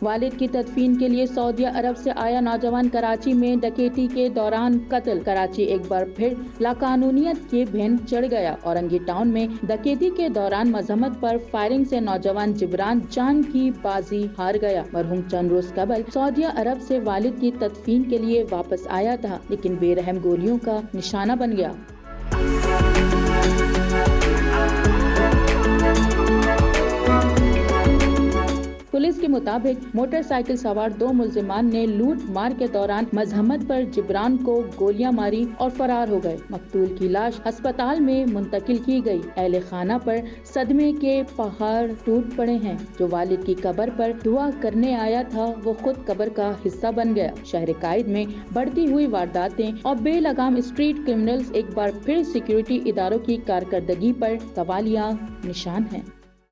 والد کی تدفین کے لیے سعودی عرب سے آیا نوجوان کراچی میں ڈکیتی کے دوران قتل۔ کراچی ایک بار پھر لاقانونیت کے بھین چڑھ گیا۔ اورنگی ٹاؤن میں ڈکیتی کے دوران مذمت پر فائرنگ سے نوجوان جبران جان کی بازی ہار گیا۔ مرحوم چند روز قبل سعودی عرب سے والد کی تدفین کے لیے واپس آیا تھا، لیکن بے رحم گولیوں کا نشانہ بن گیا۔ پولیس کے مطابق موٹر سائیکل سوار 2 ملزمان نے لوٹ مار کے دوران مزاحمت پر جبران کو گولیاں ماری اور فرار ہو گئے۔ مقتول کی لاش ہسپتال میں منتقل کی گئی۔ اہل خانہ پر صدمے کے پہاڑ ٹوٹ پڑے ہیں۔ جو والد کی قبر پر دعا کرنے آیا تھا وہ خود قبر کا حصہ بن گیا۔ شہر قائد میں بڑھتی ہوئی وارداتیں اور بے لگام اسٹریٹ کرمنلز ایک بار پھر سیکیورٹی اداروں کی کارکردگی پر سوالیہ نشان ہیں۔